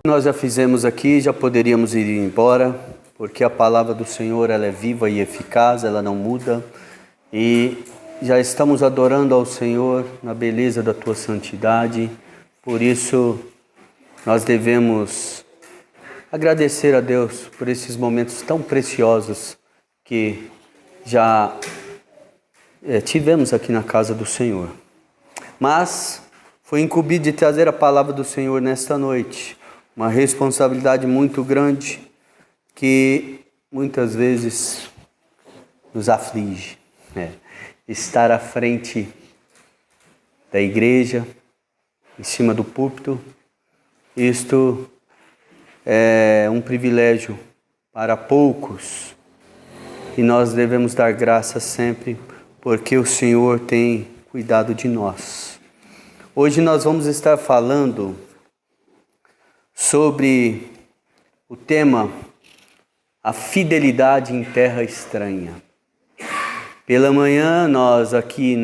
Nós já fizemos aqui, já poderíamos ir embora, porque a palavra do Senhor ela é viva e eficaz, ela não muda, e já estamos adorando ao Senhor na beleza da tua santidade, por isso nós devemos agradecer a Deus por esses momentos tão preciosos que já tivemos aqui na casa do Senhor. Mas foi incumbido de trazer a palavra do Senhor nesta noite, uma responsabilidade muito grande que muitas vezes nos aflige. Estar à frente da igreja, em cima do púlpito, isto é um privilégio para poucos e nós devemos dar graças sempre porque o Senhor tem cuidado de nós. Hoje nós vamos estar falando sobre o tema a fidelidade em terra estranha. Pela manhã nós aqui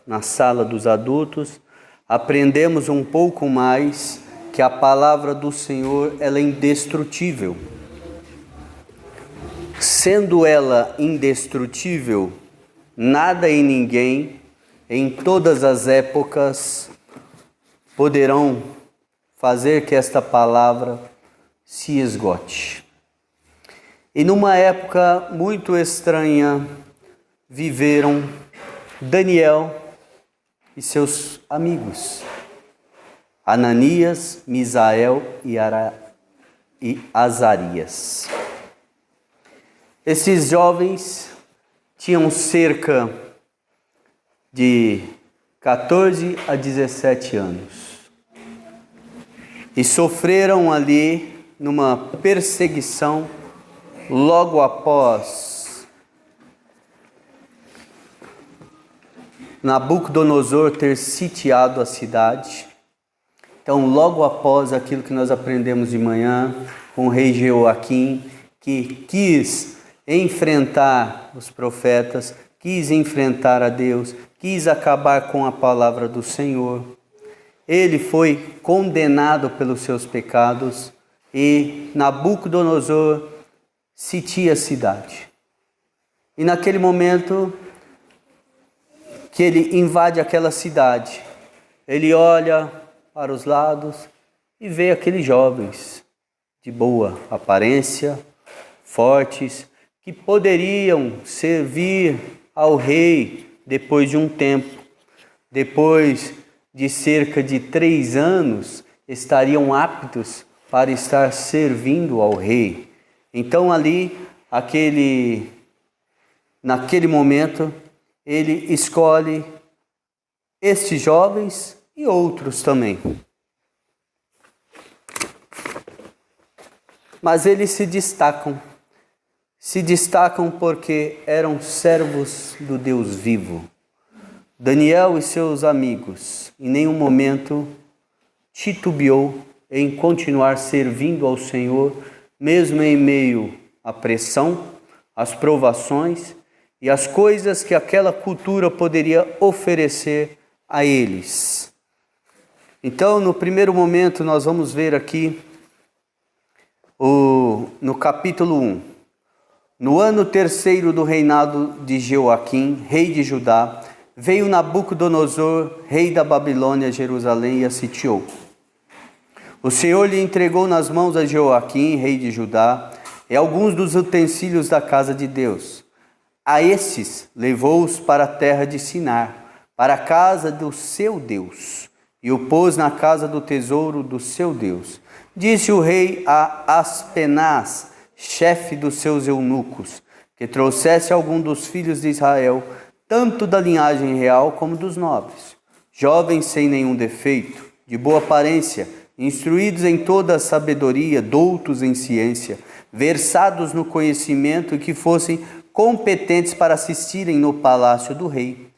na sala dos adultos aprendemos um pouco mais que a palavra do Senhor ela é indestrutível. Sendo ela indestrutível, nada e ninguém em todas as épocas poderão fazer que esta palavra se esgote. E numa época muito estranha, viveram Daniel e seus amigos, Ananias, Misael e Azarias. Esses jovens tinham cerca de 14 a 17 anos. E sofreram ali numa perseguição logo após Nabucodonosor ter sitiado a cidade. Então, logo após aquilo que nós aprendemos de manhã com o rei Jeoaquim, que quis enfrentar os profetas, quis enfrentar a Deus, quis acabar com a palavra do Senhor. Ele foi condenado pelos seus pecados e Nabucodonosor sitia a cidade. E naquele momento que ele invade aquela cidade, ele olha para os lados e vê aqueles jovens de boa aparência, fortes, que poderiam servir ao rei depois de um tempo, depois de cerca de 3 anos, estariam aptos para estar servindo ao rei. Então ali, naquele momento, ele escolhe estes jovens e outros também. Mas eles se destacam porque eram servos do Deus vivo. Daniel e seus amigos em nenhum momento titubeou em continuar servindo ao Senhor, mesmo em meio à pressão, às provações e às coisas que aquela cultura poderia oferecer a eles. Então, no primeiro momento, nós vamos ver aqui no capítulo 1. No ano 3º do reinado de Jeoaquim, rei de Judá, veio Nabucodonosor, rei da Babilônia, a Jerusalém e a sitiou. O Senhor lhe entregou nas mãos a Jeoaquim, rei de Judá, e alguns dos utensílios da casa de Deus. A estes levou-os para a terra de Sinar, para a casa do seu Deus, e o pôs na casa do tesouro do seu Deus. Disse o rei a Aspenaz, chefe dos seus eunucos, que trouxesse algum dos filhos de Israel, tanto da linhagem real como dos nobres, jovens sem nenhum defeito, de boa aparência, instruídos em toda a sabedoria, doutos em ciência, versados no conhecimento e que fossem competentes para assistirem no palácio do rei.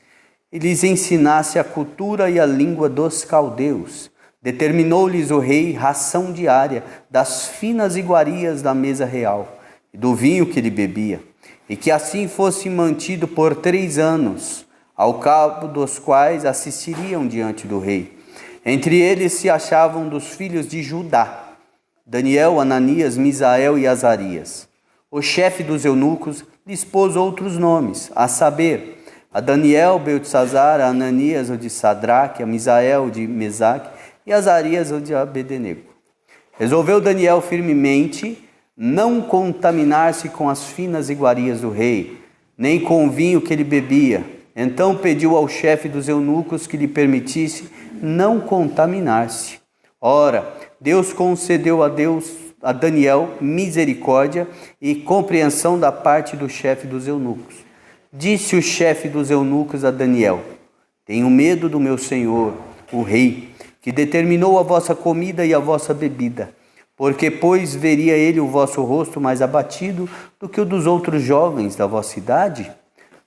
E lhes ensinasse a cultura e a língua dos caldeus. Determinou-lhes o rei ração diária das finas iguarias da mesa real e do vinho que ele bebia, e que assim fosse mantido por 3 anos, ao cabo dos quais assistiriam diante do rei. Entre eles se achavam dos filhos de Judá, Daniel, Ananias, Misael e Azarias. O chefe dos eunucos lhes pôs outros nomes, a saber, a Daniel, Beltesazar, a Ananias, o de Sadraque, a Misael, o de Mesaque, e Azarias, o de Abednego. Resolveu Daniel firmemente não contaminar-se com as finas iguarias do rei, nem com o vinho que ele bebia. Então pediu ao chefe dos eunucos que lhe permitisse não contaminar-se. Ora, Deus concedeu a Daniel misericórdia e compreensão da parte do chefe dos eunucos. Disse o chefe dos eunucos a Daniel: tenho medo do meu senhor, o rei, que determinou a vossa comida e a vossa bebida, porque, pois, veria ele o vosso rosto mais abatido do que o dos outros jovens da vossa idade?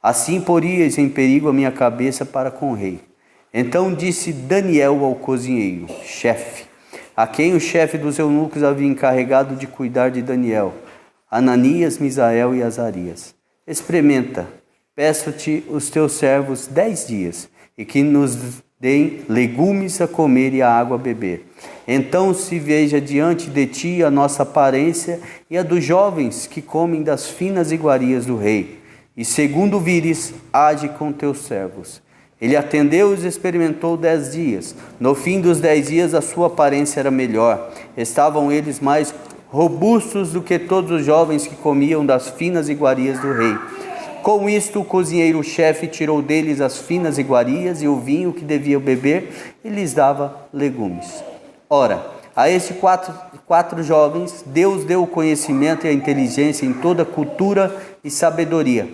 Assim poríeis em perigo a minha cabeça para com o rei. Então disse Daniel ao cozinheiro, chefe, a quem o chefe dos eunucos havia encarregado de cuidar de Daniel, Ananias, Misael e Azarias: experimenta, peço-te os teus servos 10 dias, e que nos deem legumes a comer e a água a beber. Então se veja diante de ti a nossa aparência e a dos jovens que comem das finas iguarias do rei. E segundo vires, age com teus servos. Ele atendeu e os experimentou 10 dias. No fim dos 10 dias a sua aparência era melhor. Estavam eles mais robustos do que todos os jovens que comiam das finas iguarias do rei. Com isto, o cozinheiro-chefe tirou deles as finas iguarias e o vinho que deviam beber e lhes dava legumes. Ora, a estes quatro jovens, Deus deu o conhecimento e a inteligência em toda cultura e sabedoria.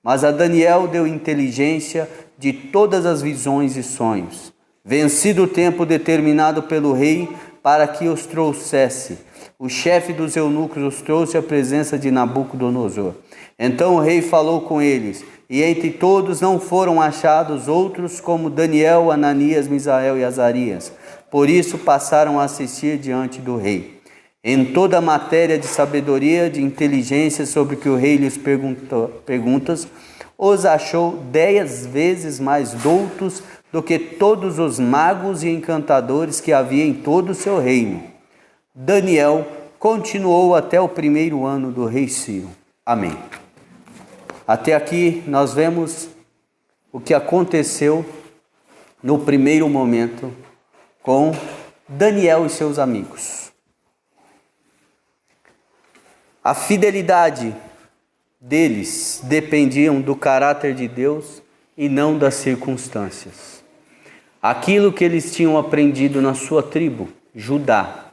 Mas a Daniel deu inteligência de todas as visões e sonhos. Vencido o tempo determinado pelo rei para que os trouxesse, o chefe dos eunucos os trouxe à presença de Nabucodonosor. Então o rei falou com eles, e entre todos não foram achados outros como Daniel, Ananias, Misael e Azarias. Por isso passaram a assistir diante do rei. Em toda a matéria de sabedoria, de inteligência sobre que o rei lhes perguntas, os achou 10 vezes mais doutos do que todos os magos e encantadores que havia em todo o seu reino. Daniel continuou até o 1º ano do rei Ciro. Amém. Até aqui nós vemos o que aconteceu no primeiro momento com Daniel e seus amigos. A fidelidade deles dependiam do caráter de Deus e não das circunstâncias. Aquilo que eles tinham aprendido na sua tribo, Judá,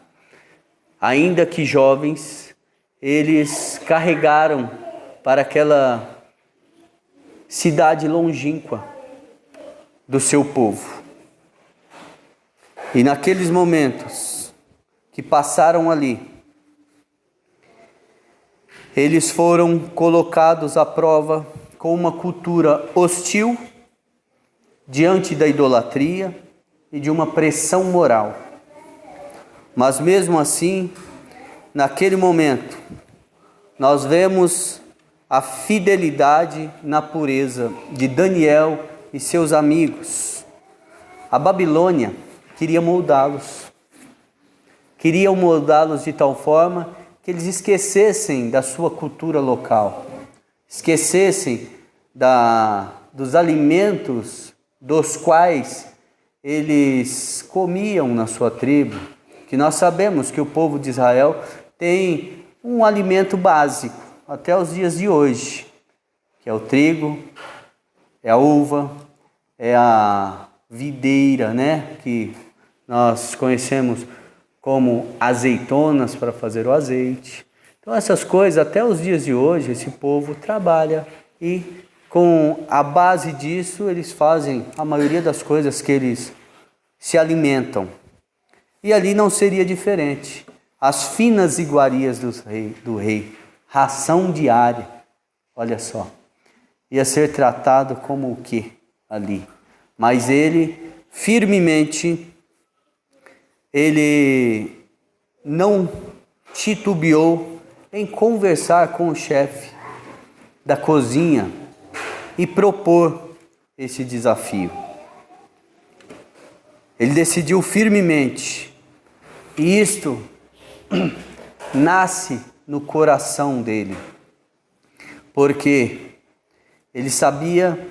ainda que jovens, eles carregaram para aquela cidade longínqua do seu povo. E naqueles momentos que passaram ali, eles foram colocados à prova com uma cultura hostil diante da idolatria e de uma pressão moral. Mas mesmo assim, naquele momento, nós vemos a fidelidade na pureza de Daniel e seus amigos. A Babilônia queria moldá-los. Queria moldá-los de tal forma que eles esquecessem da sua cultura local, esquecessem dos alimentos dos quais eles comiam na sua tribo, que nós sabemos que o povo de Israel tem um alimento básico até os dias de hoje, que é o trigo, é a uva, é a videira, né? Que nós conhecemos como azeitonas para fazer o azeite. Então essas coisas, até os dias de hoje, esse povo trabalha e com a base disso eles fazem a maioria das coisas que eles se alimentam. E ali não seria diferente. As finas iguarias do rei, ração diária, olha só, ia ser tratado como o quê ali? Mas ele, firmemente, ele não titubeou em conversar com o chefe da cozinha e propor esse desafio. Ele decidiu firmemente, e isto nasce no coração dele, porque ele sabia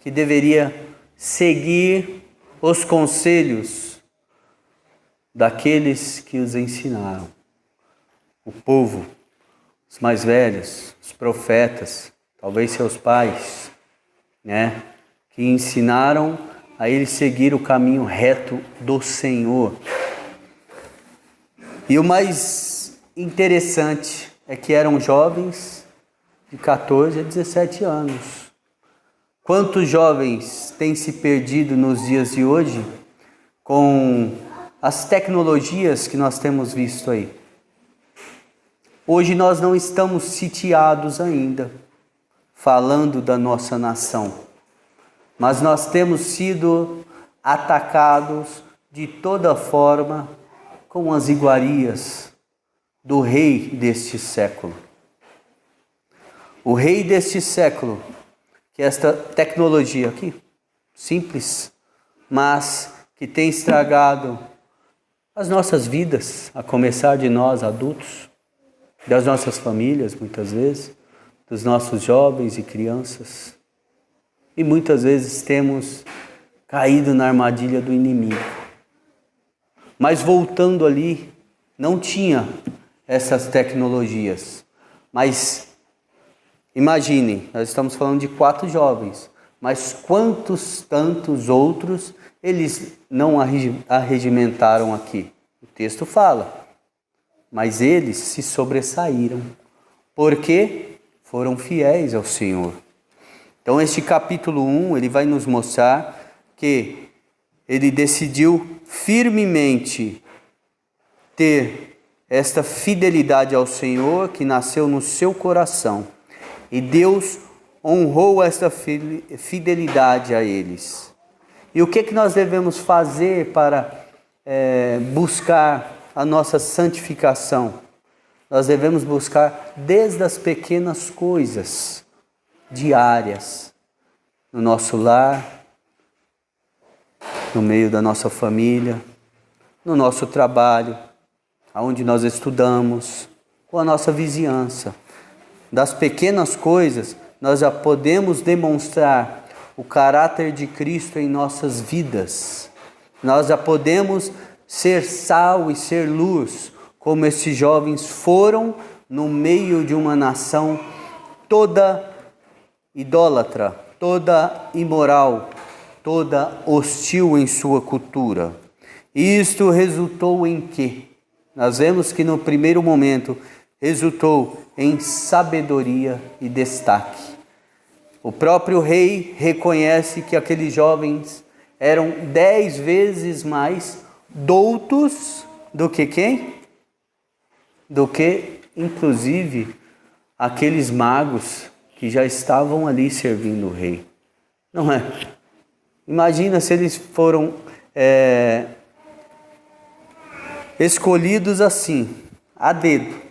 que deveria seguir os conselhos daqueles que os ensinaram. O povo, os mais velhos, os profetas, talvez seus pais, né? Que ensinaram a ele seguir o caminho reto do Senhor. E o mais interessante é que eram jovens de 14 a 17 anos. Quantos jovens têm se perdido nos dias de hoje com as tecnologias que nós temos visto aí? Hoje nós não estamos sitiados ainda, falando da nossa nação, mas nós temos sido atacados de toda forma com as iguarias do rei deste século. O rei deste século, que é esta tecnologia aqui, simples, mas que tem estragado as nossas vidas, a começar de nós adultos, das nossas famílias muitas vezes, dos nossos jovens e crianças. E muitas vezes temos caído na armadilha do inimigo. Mas voltando ali, não tinha essas tecnologias. Mas imaginem, nós estamos falando de 4 jovens, mas quantos tantos outros eles não arregimentaram aqui? O texto fala, mas eles se sobressaíram, porque foram fiéis ao Senhor. Então este capítulo 1, ele vai nos mostrar que ele decidiu firmemente ter esta fidelidade ao Senhor que nasceu no seu coração. E Deus honrou esta fidelidade a eles. E o que nós devemos fazer para buscar a nossa santificação? Nós devemos buscar desde as pequenas coisas diárias, no nosso lar, no meio da nossa família, no nosso trabalho, aonde nós estudamos, com a nossa vizinhança. Das pequenas coisas, nós já podemos demonstrar o caráter de Cristo em nossas vidas. Nós já podemos ser sal e ser luz, como esses jovens foram no meio de uma nação toda idólatra, toda imoral, toda hostil em sua cultura. E isto resultou em quê? Nós vemos que no primeiro momento resultou em sabedoria e destaque. O próprio rei reconhece que aqueles jovens eram 10 vezes mais doutos do que quem? Do que, inclusive, aqueles magos que já estavam ali servindo o rei. Não é? Imagina se eles foram escolhidos assim, a dedo.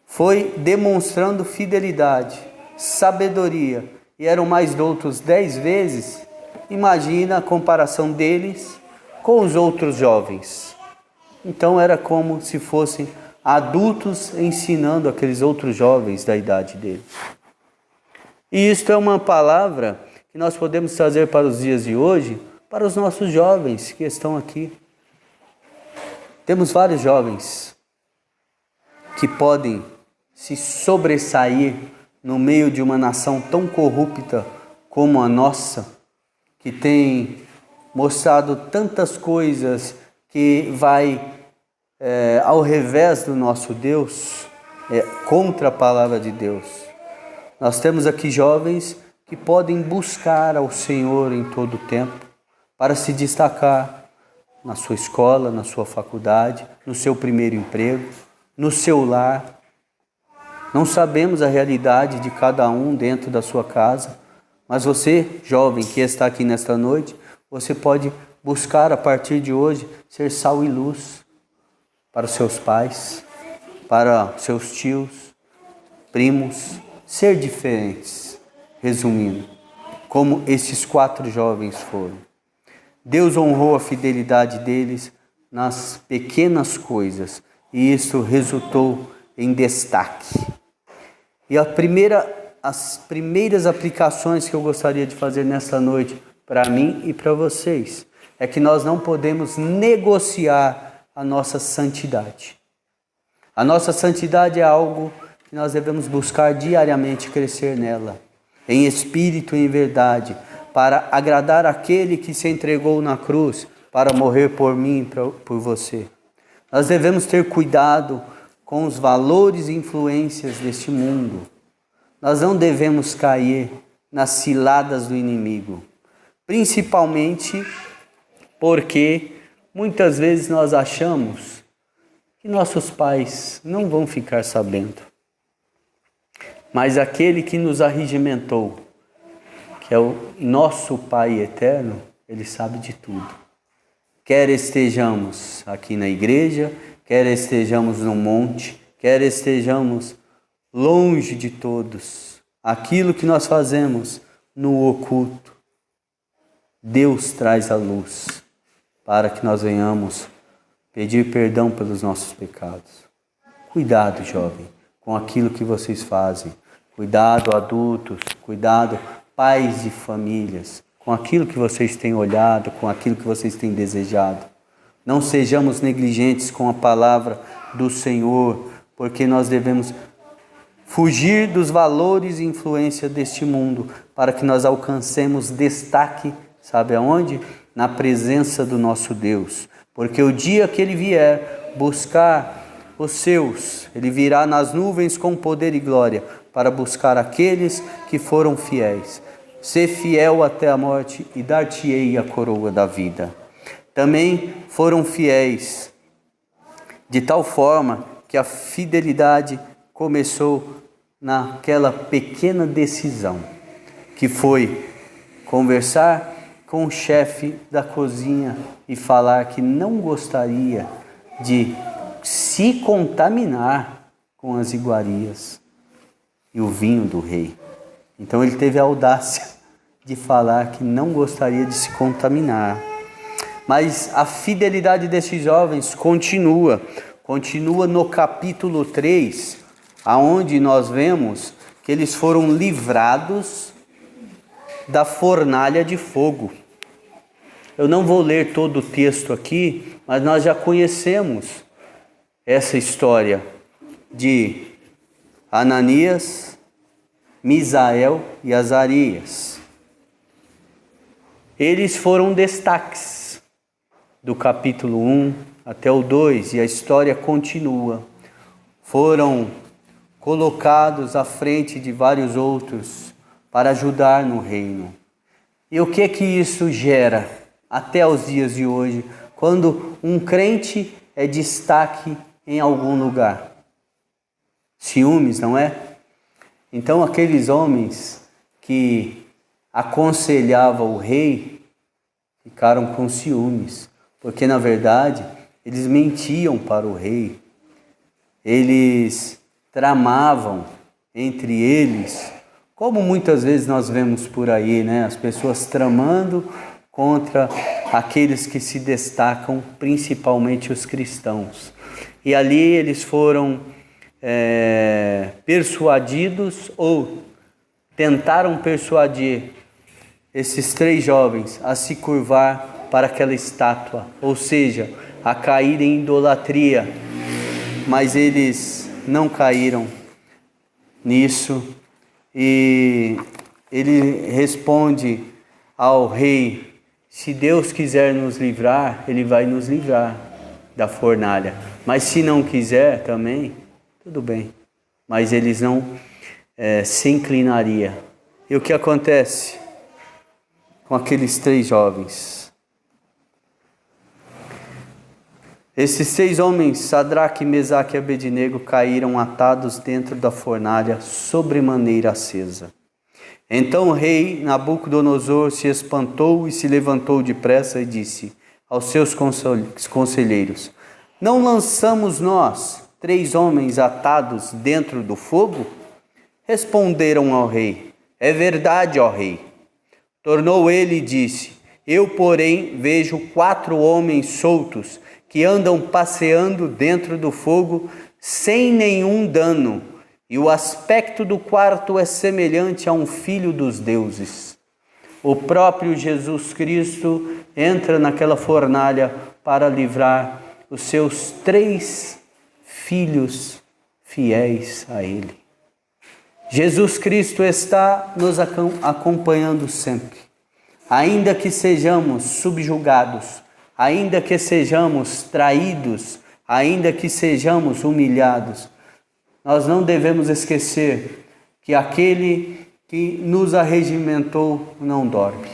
Foi demonstrando fidelidade, sabedoria, e eram mais doutos 10 vezes. Imagina a comparação deles com os outros jovens. Então era como se fossem adultos ensinando aqueles outros jovens da idade deles. E isto é uma palavra que nós podemos trazer para os dias de hoje, para os nossos jovens que estão aqui. Temos vários jovens que podem se sobressair no meio de uma nação tão corrupta como a nossa, que tem mostrado tantas coisas que vai ao revés do nosso Deus, contra a palavra de Deus. Nós temos aqui jovens que podem buscar ao Senhor em todo o tempo para se destacar na sua escola, na sua faculdade, no seu primeiro emprego, no seu lar. Não sabemos a realidade de cada um dentro da sua casa, mas você, jovem que está aqui nesta noite, você pode buscar a partir de hoje ser sal e luz para os seus pais, para seus tios, primos, ser diferentes, resumindo, como esses 4 jovens foram. Deus honrou a fidelidade deles nas pequenas coisas e isso resultou em destaque. E as primeiras aplicações que eu gostaria de fazer nesta noite, para mim e para vocês, é que nós não podemos negociar a nossa santidade. A nossa santidade é algo que nós devemos buscar diariamente crescer nela, em espírito e em verdade, para agradar aquele que se entregou na cruz para morrer por mim e por você. Nós devemos ter cuidado com os valores e influências deste mundo. Nós não devemos cair nas ciladas do inimigo, principalmente porque muitas vezes nós achamos que nossos pais não vão ficar sabendo. Mas aquele que nos arregimentou, que é o nosso Pai eterno, Ele sabe de tudo. Quer estejamos aqui na igreja, quer estejamos no monte, quer estejamos longe de todos, aquilo que nós fazemos no oculto, Deus traz a luz para que nós venhamos pedir perdão pelos nossos pecados. Cuidado, jovem, com aquilo que vocês fazem. Cuidado, adultos, cuidado, pais de famílias, com aquilo que vocês têm olhado, com aquilo que vocês têm desejado. Não sejamos negligentes com a palavra do Senhor, porque nós devemos fugir dos valores e influência deste mundo, para que nós alcancemos destaque, sabe aonde? Na presença do nosso Deus. Porque o dia que Ele vier buscar os seus, Ele virá nas nuvens com poder e glória, para buscar aqueles que foram fiéis. Ser fiel até a morte e dar-te-ei a coroa da vida. Também foram fiéis, de tal forma que a fidelidade começou naquela pequena decisão, que foi conversar com o chefe da cozinha e falar que não gostaria de se contaminar com as iguarias e o vinho do rei. Então ele teve a audácia de falar que não gostaria de se contaminar. Mas a fidelidade desses jovens continua no capítulo 3, aonde nós vemos que eles foram livrados da fornalha de fogo. Eu não vou ler todo o texto aqui, mas nós já conhecemos essa história de Ananias, Misael e Azarias. Eles foram destaques do capítulo 1 até o 2 e a história continua. Foram colocados à frente de vários outros para ajudar no reino. E o que isso gera até os dias de hoje, quando um crente é destaque em algum lugar? Ciúmes, não é? Então aqueles homens que aconselhavam o rei ficaram com ciúmes, porque na verdade eles mentiam para o rei. Eles tramavam entre eles, como muitas vezes nós vemos por aí, né? As pessoas tramando contra aqueles que se destacam, principalmente os cristãos. E ali eles foram persuadidos ou tentaram persuadir esses 3 jovens a se curvar para aquela estátua, ou seja, a cair em idolatria, mas eles não caíram nisso e ele responde ao rei: se Deus quiser nos livrar, Ele vai nos livrar da fornalha, mas se não quiser também, tudo bem. Mas eles não se inclinariam. E o que acontece com aqueles 3 jovens? Esses 6 homens, Sadraque, Mesaque e Abednego, caíram atados dentro da fornalha, sobremaneira acesa. Então o rei Nabucodonosor se espantou e se levantou depressa e disse aos seus conselheiros: não lançamos nós 3 homens atados dentro do fogo? Responderam ao rei: é verdade, ó rei. Tornou ele e disse: eu, porém, vejo 4 homens soltos que andam passeando dentro do fogo sem nenhum dano, e o aspecto do quarto é semelhante a um filho dos deuses. O próprio Jesus Cristo entra naquela fornalha para livrar os seus 3 filhos fiéis a Ele. Jesus Cristo está nos acompanhando sempre. Ainda que sejamos subjugados, ainda que sejamos traídos, ainda que sejamos humilhados, nós não devemos esquecer que aquele que nos arregimentou não dorme.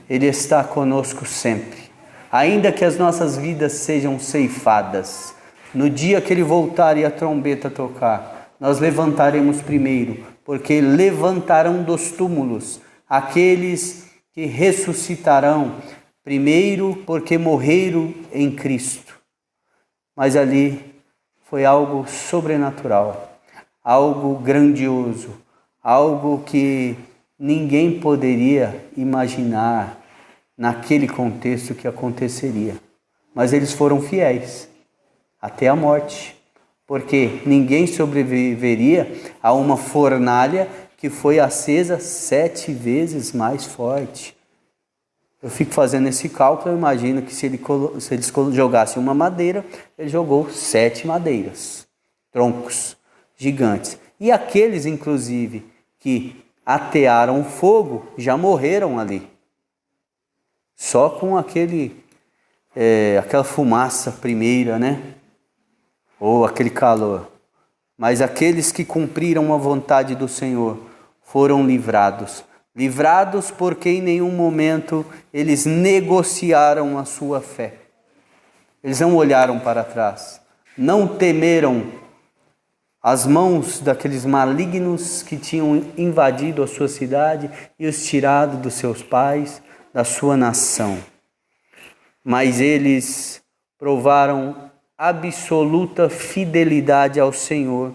Ele está conosco sempre. Ainda que as nossas vidas sejam ceifadas, no dia que Ele voltar e a trombeta tocar, nós levantaremos primeiro, porque levantarão dos túmulos aqueles que ressuscitarão, primeiro porque morreram em Cristo. Mas ali foi algo sobrenatural, algo grandioso, algo que ninguém poderia imaginar naquele contexto que aconteceria. Mas eles foram fiéis até a morte, porque ninguém sobreviveria a uma fornalha que foi acesa 7 vezes mais forte. Eu fico fazendo esse cálculo, eu imagino que se eles jogassem uma madeira, ele jogou 7 madeiras, troncos gigantes. E aqueles, inclusive, que atearam o fogo, já morreram ali. Só com aquela fumaça primeira, né? Ou aquele calor. Mas aqueles que cumpriram a vontade do Senhor foram livrados. Livrados porque em nenhum momento eles negociaram a sua fé. Eles não olharam para trás. Não temeram as mãos daqueles malignos que tinham invadido a sua cidade e os tirado dos seus pais, da sua nação. Mas eles provaram absoluta fidelidade ao Senhor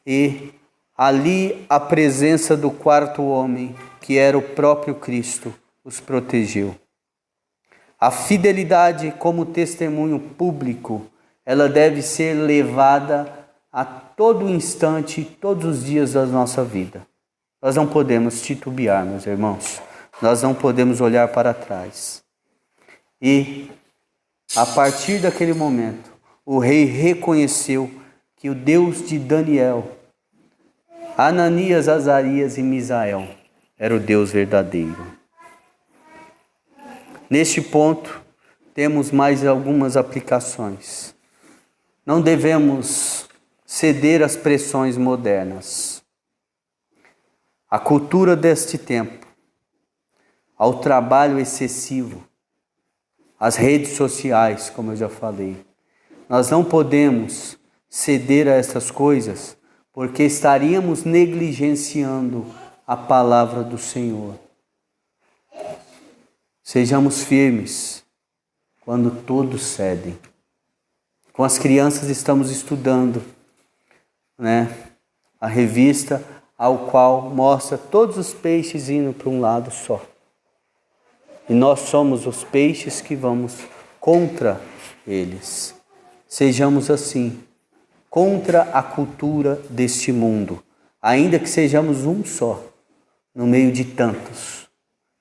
e ali a presença do quarto homem, que era o próprio Cristo, os protegeu. A fidelidade como testemunho público, ela deve ser levada a todo instante, todos os dias da nossa vida. Nós não podemos titubear, meus irmãos. Nós não podemos olhar para trás. E, a partir daquele momento, o rei reconheceu que o Deus de Daniel, Ananias, Azarias e Misael era o Deus verdadeiro. Neste ponto, temos mais algumas aplicações. Não devemos ceder às pressões modernas. A cultura deste tempo, ao trabalho excessivo, às redes sociais, como eu já falei. Nós não podemos ceder a essas coisas, porque estaríamos negligenciando a palavra do Senhor. Sejamos firmes quando todos cedem. Com as crianças estamos estudando, a revista ao qual mostra todos os peixes indo para um lado só. E nós somos os peixes que vamos contra eles. Sejamos assim, contra a cultura deste mundo, ainda que sejamos um só, no meio de tantos.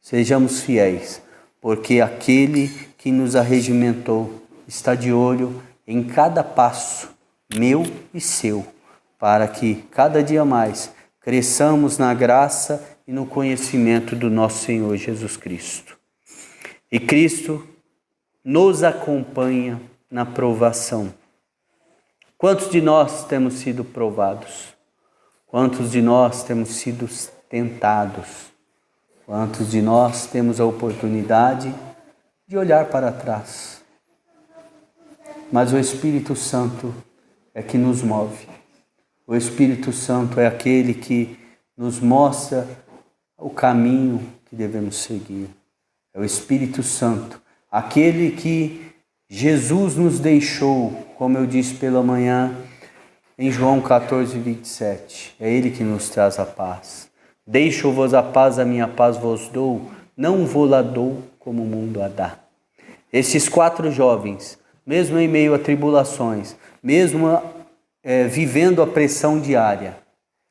Sejamos fiéis, porque aquele que nos arregimentou está de olho em cada passo, meu e seu, para que cada dia mais cresçamos na graça e no conhecimento do nosso Senhor Jesus Cristo. E Cristo nos acompanha na provação. Quantos de nós temos sido provados? Quantos de nós temos sido tentados? Quantos de nós temos a oportunidade de olhar para trás? Mas o Espírito Santo é que nos move. O Espírito Santo é aquele que nos mostra o caminho que devemos seguir. É o Espírito Santo, aquele que Jesus nos deixou, como eu disse pela manhã, em João 14, 27. É Ele que nos traz a paz. Deixo-vos a minha paz vos dou, não vou lá dou como o mundo a dá. Esses 4 jovens mesmo em meio a tribulações, mesmo vivendo a pressão diária,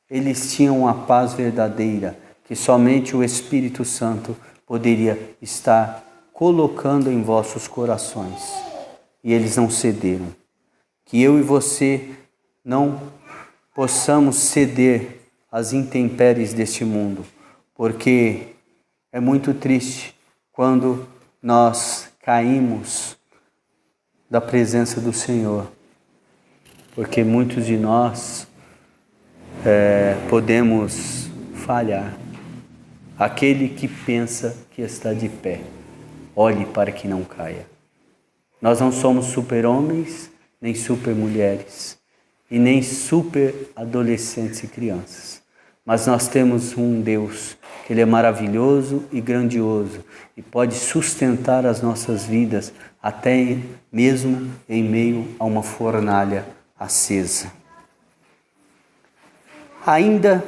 eles tinham a paz verdadeira que somente o Espírito Santo poderia estar colocando em vossos corações. E eles não cederam. Que eu e você não possamos ceder às intempéries deste mundo, porque é muito triste quando nós caímos da presença do Senhor, porque muitos de nós podemos falhar. Aquele que pensa que está de pé, olhe para que não caia. Nós não somos super-homens, nem super-mulheres, e nem super-adolescentes e crianças. Mas nós temos um Deus, que Ele é maravilhoso e grandioso, e pode sustentar as nossas vidas, até mesmo em meio a uma fornalha acesa. Ainda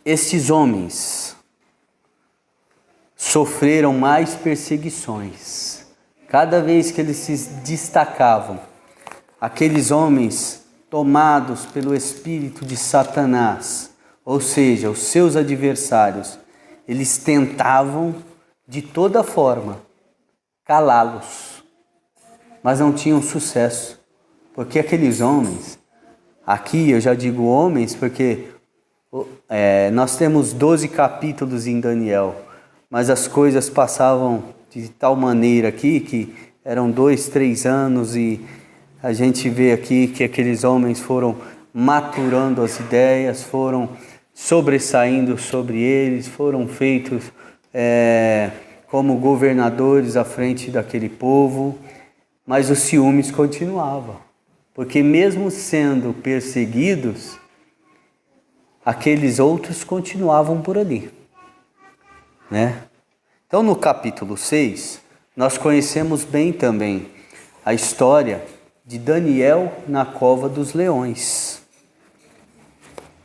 estes homens sofreram mais perseguições. Cada vez que eles se destacavam, aqueles homens tomados pelo espírito de Satanás, ou seja, os seus adversários, eles tentavam de toda forma calá-los, mas não tinham sucesso, porque aqueles homens, aqui eu já digo homens porque nós temos 12 capítulos em Daniel, mas as coisas passavam de tal maneira aqui que eram 2, 3 anos e a gente vê aqui que aqueles homens foram maturando as ideias, foram sobressaindo sobre eles, foram feitos como governadores à frente daquele povo, mas os ciúmes continuavam, porque mesmo sendo perseguidos, aqueles outros continuavam por ali, né? Então, no capítulo 6, nós conhecemos bem também a história de Daniel na cova dos leões.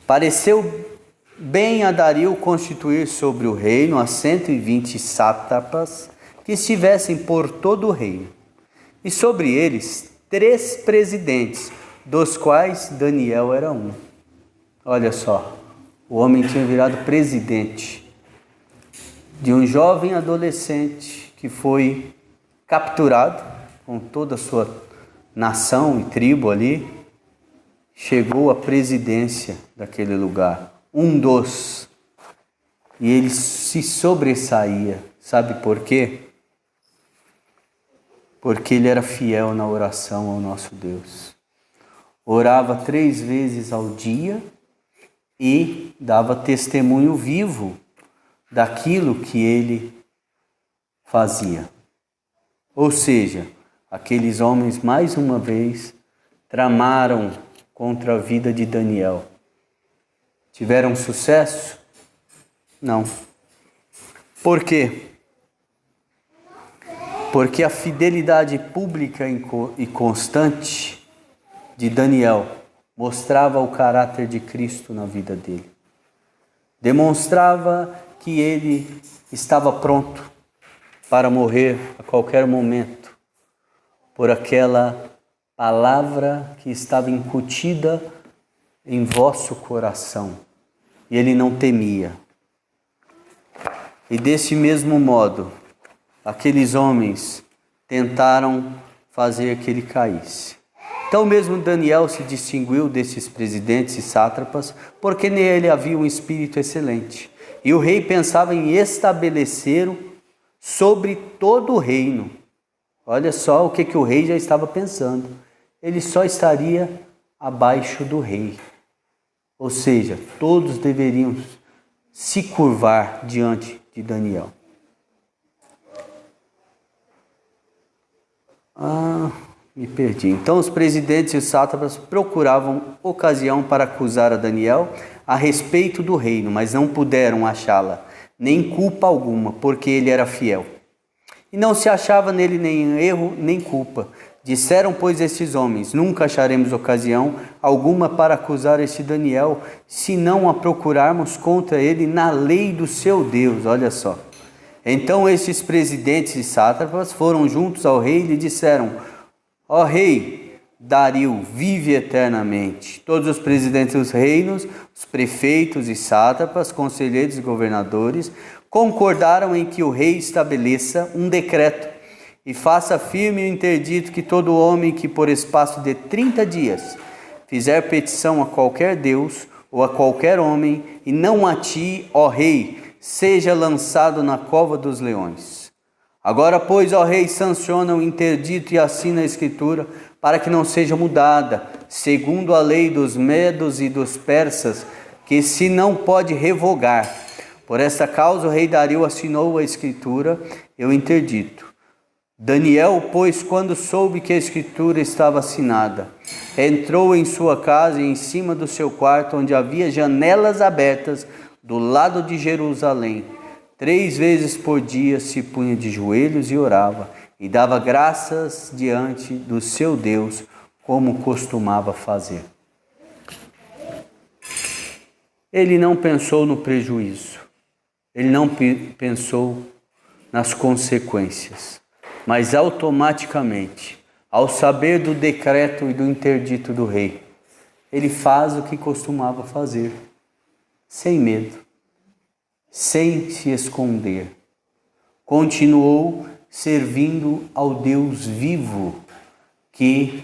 Pareceu bem a Dario constituir sobre o reino as 120 sátrapas que estivessem por todo o reino, e sobre eles 3 presidentes, dos quais Daniel era um. Olha só, o homem tinha virado presidente de um jovem adolescente que foi capturado com toda a sua nação e tribo ali, chegou à presidência daquele lugar, um dos, e ele se sobressaía. Sabe por quê? Porque ele era fiel na oração ao nosso Deus. Orava 3 vezes ao dia e dava testemunho vivo daquilo que ele fazia. Ou seja, aqueles homens mais uma vez tramaram contra a vida de Daniel. Tiveram sucesso? Não. Por quê? Porque a fidelidade pública e constante de Daniel mostrava o caráter de Cristo na vida dele. Demonstrava que ele estava pronto para morrer a qualquer momento por aquela palavra que estava incutida em vosso coração. E ele não temia. E desse mesmo modo, aqueles homens tentaram fazer que ele caísse. Então mesmo Daniel se distinguiu desses presidentes e sátrapas, porque nele havia um espírito excelente. E o rei pensava em estabelecer sobre todo o reino. Olha só o que o rei já estava pensando. Ele só estaria abaixo do rei. Ou seja, todos deveriam se curvar diante de Daniel. Me perdi. Então os presidentes e os sátrapas procuravam ocasião para acusar a Daniel a respeito do reino, mas não puderam achá-la, nem culpa alguma, porque ele era fiel. E não se achava nele nem erro, nem culpa. Disseram, pois, estes homens: nunca acharemos ocasião alguma para acusar este Daniel, se não a procurarmos contra ele na lei do seu Deus. Olha só. Então estes presidentes e sátrapas foram juntos ao rei e lhe disseram: Ó rei Dario, vive eternamente. Todos os presidentes dos reinos, os prefeitos e sátrapas, conselheiros e governadores, concordaram em que o rei estabeleça um decreto e faça firme o interdito que todo homem que por espaço de 30 dias fizer petição a qualquer Deus ou a qualquer homem, e não a ti, ó rei, seja lançado na cova dos leões. Agora, pois, ó rei, sanciona o interdito e assina a escritura, para que não seja mudada, segundo a lei dos medos e dos persas, que se não pode revogar. Por esta causa o rei Dario assinou a escritura e o interdito. Daniel, pois, quando soube que a escritura estava assinada, entrou em sua casa e em cima do seu quarto, onde havia janelas abertas, do lado de Jerusalém. 3 vezes por dia se punha de joelhos e orava, e dava graças diante do seu Deus, como costumava fazer. Ele não pensou no prejuízo, ele não pensou nas consequências, mas automaticamente, ao saber do decreto e do interdito do rei, ele faz o que costumava fazer, sem medo, sem se esconder. Continuou servindo ao Deus vivo, que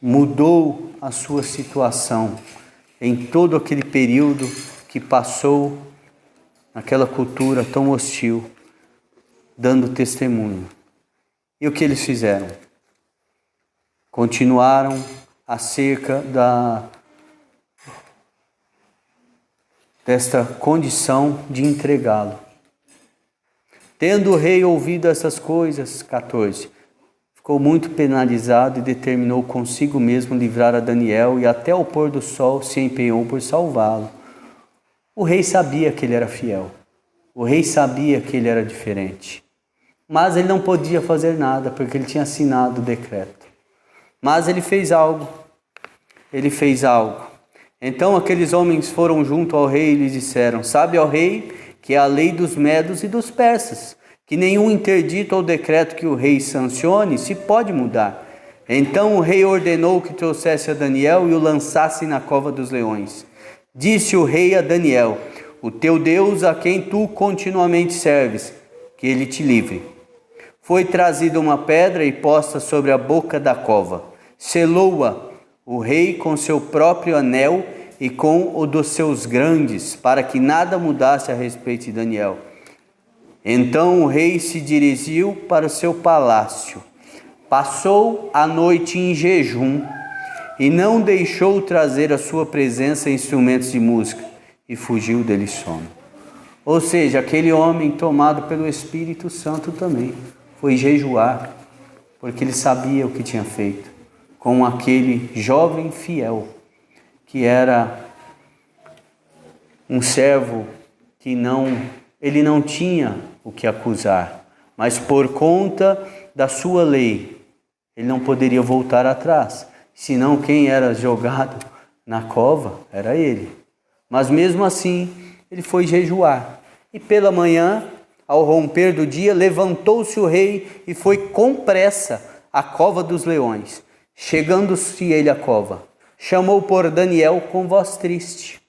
mudou a sua situação em todo aquele período que passou naquela cultura tão hostil, dando testemunho. E o que eles fizeram? Continuaram acerca desta condição de entregá-lo. Tendo o rei ouvido essas coisas, 14, ficou muito penalizado e determinou consigo mesmo livrar a Daniel, e até o pôr do sol se empenhou por salvá-lo. O rei sabia que ele era fiel. O rei sabia que ele era diferente. Mas ele não podia fazer nada, porque ele tinha assinado o decreto. Mas ele fez algo. Ele fez algo. Então aqueles homens foram junto ao rei e lhe disseram: sabe, ó rei, que é a lei dos medos e dos persas, que nenhum interdito ou decreto que o rei sancione se pode mudar. Então o rei ordenou que trouxesse a Daniel e o lançasse na cova dos leões. Disse o rei a Daniel: o teu Deus, a quem tu continuamente serves, que ele te livre. Foi trazida uma pedra e posta sobre a boca da cova. Selou-a o rei com seu próprio anel e com o dos seus grandes, para que nada mudasse a respeito de Daniel. Então o rei se dirigiu para o seu palácio. Passou a noite em jejum e não deixou trazer à sua presença instrumentos de música, e fugiu dele sono. Ou seja, aquele homem tomado pelo Espírito Santo também foi jejuar, porque ele sabia o que tinha feito com aquele jovem fiel, que era um servo que ele não tinha o que acusar, mas por conta da sua lei, ele não poderia voltar atrás, senão quem era jogado na cova era ele. Mas mesmo assim, ele foi jejuar. E pela manhã, ao romper do dia, levantou-se o rei e foi com pressa à cova dos leões. Chegando-se ele à cova, chamou por Daniel com voz triste.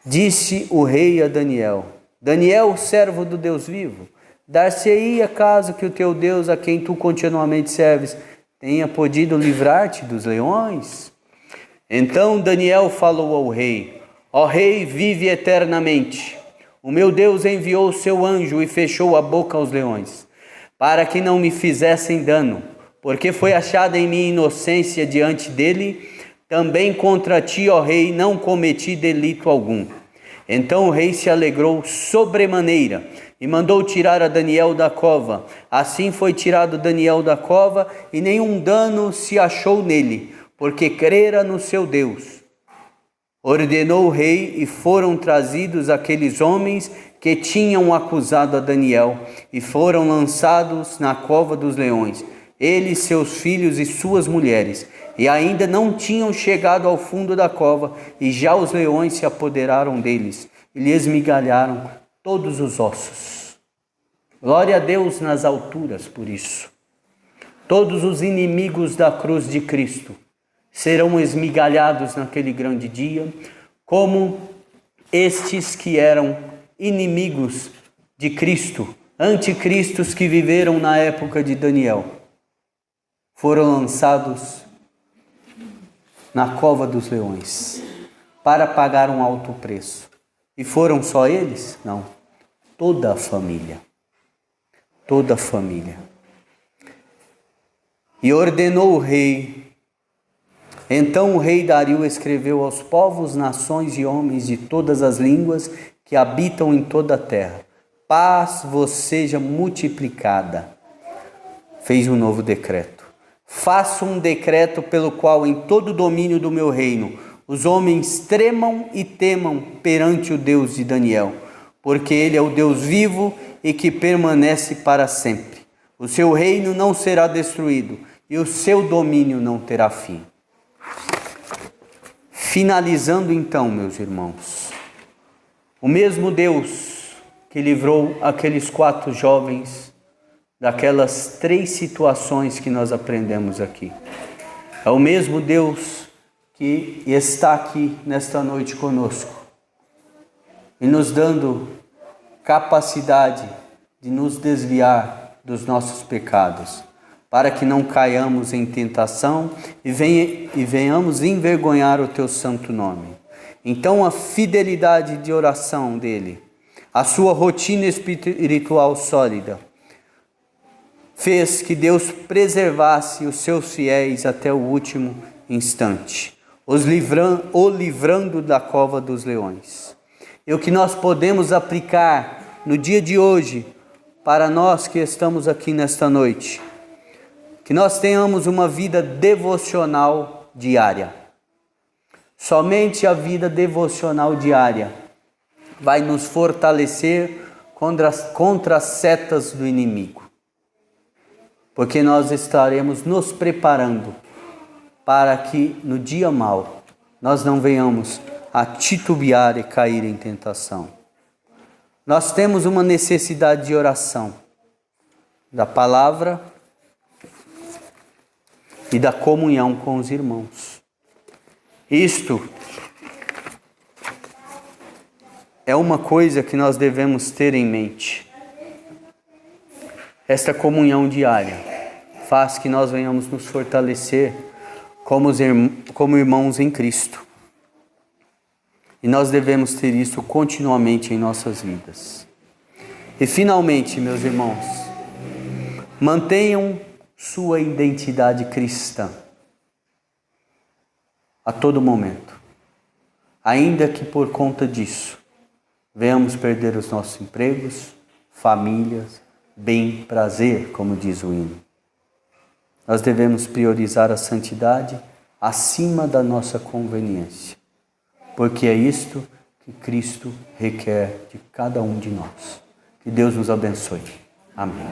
Disse o rei a Daniel: Daniel, servo do Deus vivo, dar-se-ia caso que o teu Deus, a quem tu continuamente serves, tenha podido livrar-te dos leões? Então Daniel falou ao rei: ó rei, vive eternamente. O meu Deus enviou o seu anjo e fechou a boca aos leões, para que não me fizessem dano, porque foi achada em mim inocência diante dele. Também contra ti, ó rei, não cometi delito algum. Então o rei se alegrou sobremaneira e mandou tirar a Daniel da cova. Assim foi tirado Daniel da cova, e nenhum dano se achou nele, porque crera no seu Deus. Ordenou o rei, e foram trazidos aqueles homens que tinham acusado a Daniel, e foram lançados na cova dos leões, ele, seus filhos e suas mulheres, e ainda não tinham chegado ao fundo da cova, e já os leões se apoderaram deles, e lhes migalharam todos os ossos. Glória a Deus nas alturas por isso. Todos os inimigos da cruz de Cristo serão esmigalhados naquele grande dia, como estes que eram inimigos de Cristo, anticristos que viveram na época de Daniel, foram lançados na cova dos leões para pagar um alto preço. E foram só eles? Não. Toda a família. Toda a família. E ordenou o rei. Então o rei Dario escreveu aos povos, nações e homens de todas as línguas que habitam em toda a terra: paz vos seja multiplicada. Fez um novo decreto. Faço um decreto pelo qual em todo o domínio do meu reino os homens tremam e temam perante o Deus de Daniel, porque ele é o Deus vivo e que permanece para sempre. O seu reino não será destruído e o seu domínio não terá fim. Finalizando então, meus irmãos, o mesmo Deus que livrou aqueles 4 jovens daquelas 3 situações que nós aprendemos aqui, é o mesmo Deus que está aqui nesta noite conosco e nos dando capacidade de nos desviar dos nossos pecados, para que não caiamos em tentação e venhamos envergonhar o teu santo nome. Então a fidelidade de oração dele, a sua rotina espiritual sólida, fez que Deus preservasse os seus fiéis até o último instante, o livrando da cova dos leões. E o que nós podemos aplicar no dia de hoje, para nós que estamos aqui nesta noite, que nós tenhamos uma vida devocional diária. Somente a vida devocional diária vai nos fortalecer contra as setas do inimigo, porque nós estaremos nos preparando para que no dia mau nós não venhamos a titubear e cair em tentação. Nós temos uma necessidade de oração, da palavra e da comunhão com os irmãos. Isto é uma coisa que nós devemos ter em mente. Esta comunhão diária faz que nós venhamos nos fortalecer como irmãos em Cristo. E nós devemos ter isso continuamente em nossas vidas. E finalmente, meus irmãos, mantenham sua identidade cristã a todo momento. Ainda que por conta disso venhamos perder os nossos empregos, famílias, bem, prazer, como diz o hino. Nós devemos priorizar a santidade acima da nossa conveniência, porque é isto que Cristo requer de cada um de nós. Que Deus nos abençoe. Amém.